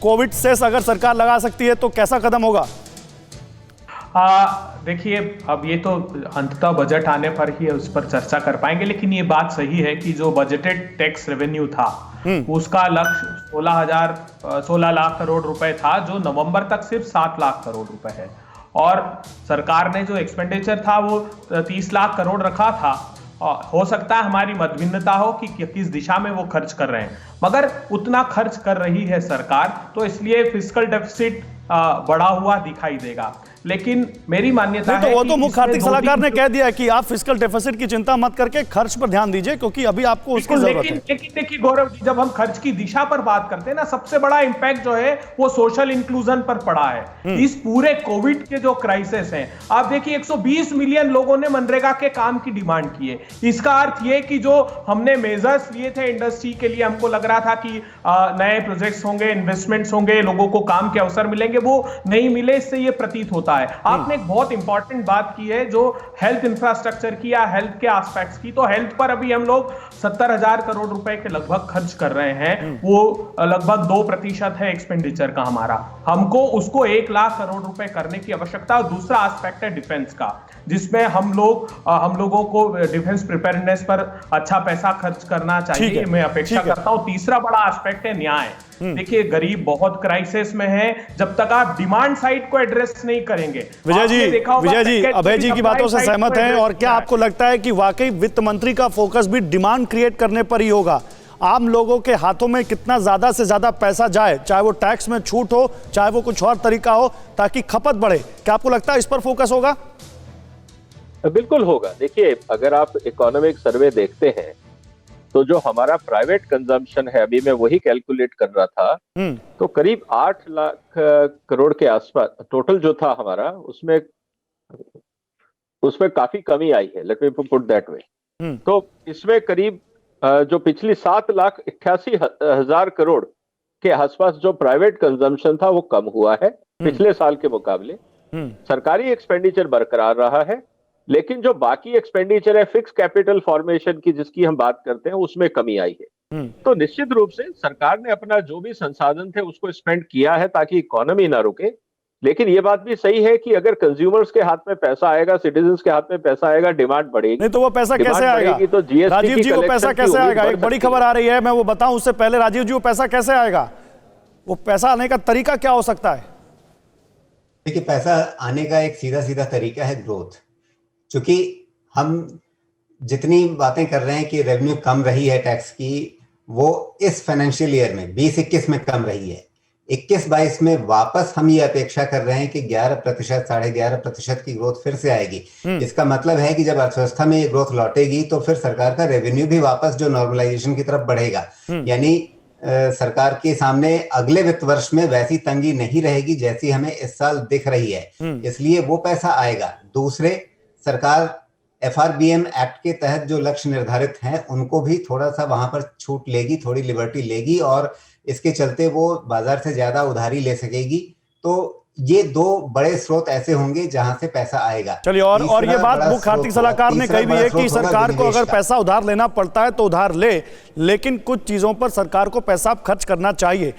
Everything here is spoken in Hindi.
कोविड सेस अगर सरकार लगा सकती है तो कैसा कदम होगा? देखिए, अब ये तो अंततः बजट आने पर ही उस पर चर्चा कर पाएंगे, लेकिन ये बात सही है कि जो बजटेड टैक्स रेवेन्यू था उसका लक्ष्य 16 लाख करोड़ रुपए था, जो नवंबर तक सिर्फ 7 लाख करोड़ रुपए है। और सरकार ने जो एक्सपेंडिचर था वो 30 लाख करोड़ रखा था। हो सकता है हमारी मतभिन्नता हो कि किस दिशा में वो खर्च कर रहे हैं, मगर उतना खर्च कर रही है सरकार, तो इसलिए फिस्कल डेफिसिट बढ़ा हुआ दिखाई देगा। लेकिन मेरी मान्यता है तो वो कि तो मुख्य आर्थिक सलाहकार ने कह दिया कि आप फिस्कल डेफिसिट की चिंता मत करके खर्च पर ध्यान दीजिए, क्योंकि अभी आपको उसकी जरूरत है। लेकिन देखिए गौरव जी, जब हम खर्च की दिशा पर बात करते हैं ना, सबसे बड़ा इंपैक्ट जो है वो सोशल इंक्लूजन पर पड़ा है। इस पूरे कोविड के जो क्राइसिस हैं, आप देखिए 120 मिलियन लोगों ने मनरेगा के काम की डिमांड की है। इसका अर्थ ये कि जो हमने मेजर्स लिए थे इंडस्ट्री के लिए, हमको लग रहा था कि नए प्रोजेक्ट्स होंगे, इन्वेस्टमेंट्स होंगे, लोगों को काम के अवसर मिलेंगे, वो नहीं मिले। इससे ये प्रतीत होता है। आपने एक बहुत इंपॉर्टेंट बात की है जो हेल्थ इंफ्रास्ट्रक्चर की या हेल्थ के एस्पेक्ट्स की। तो हेल्थ पर अभी हम लोग 70,000 करोड़ रुपए के लगभग खर्च कर रहे हैं। वो लगभग 2% है एक्सपेंडिचर का हमारा। हमको उसको 1 लाख करोड़ रुपए करने की आवश्यकता। और दूसरा एस्पेक्ट है डिफेंस का, जिसमें हम लोगों को डिफेंस प्रिपेयरनेस पर अच्छा पैसा खर्च करना चाहिए, मैं अपेक्षा करता हूं। तीसरा बड़ा एस्पेक्ट है न्याय। देखिए, गरीब बहुत क्राइसिस में है। जब तक आप डिमांड साइड को एड्रेस नहीं करेंगे। विजय जी, अभय जी की बातों से सहमत हैं। और क्या आपको लगता है कि वाकई वित्त मंत्री का फोकस भी डिमांड क्रिएट करने पर ही होगा? आम लोगों के हाथों में कितना ज्यादा से ज्यादा पैसा जाए, चाहे वो टैक्स में छूट हो, चाहे वो कुछ और तरीका हो, ताकि खपत बढ़े। क्या आपको लगता है इस पर फोकस होगा? बिल्कुल होगा। देखिए, अगर आप इकोनॉमिक सर्वे देखते हैं तो जो हमारा प्राइवेट कंजम्पशन है, अभी मैं वही कैलकुलेट कर रहा था, तो करीब 8 लाख करोड़ के आसपास टोटल जो था हमारा, उसमें काफी कमी आई है। Let me put that way. तो इसमें करीब जो पिछली 7,88,000 करोड़ के आसपास जो प्राइवेट कंजम्पशन था वो कम हुआ है पिछले साल के मुकाबले। सरकारी एक्सपेंडिचर बरकरार रहा है, लेकिन जो बाकी एक्सपेंडिचर है फिक्स कैपिटल फॉर्मेशन की, जिसकी हम बात करते हैं, उसमें कमी आई है। तो निश्चित रूप से सरकार ने अपना जो भी संसाधन थे उसको स्पेंड किया है ताकि इकोनॉमी ना रुके। लेकिन ये बात भी सही है कि अगर कंज्यूमर्स के हाथ में पैसा आएगा, सिटीजन्स के हाथ में पैसा आएगा, डिमांड बढ़ेगी। नहीं तो वो पैसा कैसे आएगा? तो जीएसटी राजीव जी, वो पैसा कैसे आएगा? एक बड़ी खबर आ रही है, मैं वो बताऊं उससे पहले। राजीव जी, वो पैसा कैसे आएगा? वो पैसा आने का तरीका क्या हो सकता है? देखिए, पैसा आने का एक सीधा सीधा तरीका है ग्रोथ। क्योंकि हम जितनी बातें कर रहे हैं कि रेवेन्यू कम रही है टैक्स की, वो इस फाइनेंशियल ईयर में 20-21 में कम रही है। 21-22 में वापस हम ये अपेक्षा कर रहे हैं कि 11%, 11.5% की ग्रोथ फिर से आएगी। इसका मतलब है कि जब अर्थव्यवस्था में ये ग्रोथ लौटेगी तो फिर सरकार का रेवेन्यू भी वापस जो नॉर्मलाइजेशन की तरफ बढ़ेगा। यानी सरकार के सामने अगले वित्त वर्ष में वैसी तंगी नहीं रहेगी जैसी हमें इस साल दिख रही है। इसलिए वो पैसा आएगा। दूसरे, सरकार FRBM एक्ट के तहत जो लक्ष्य निर्धारित हैं उनको भी थोड़ा सा वहां पर छूट लेगी, थोड़ी लिबर्टी लेगी, और इसके चलते वो बाजार से ज्यादा उधारी ले सकेगी। तो ये 2 बड़े स्रोत ऐसे होंगे जहां से पैसा आएगा। चलिए, और ये बात मुख्य आर्थिक सलाहकार ने कही भी है कि सरकार को अगर पैसा उधार लेना पड़ता है तो उधार ले, लेकिन कुछ चीजों पर सरकार को पैसा खर्च करना चाहिए।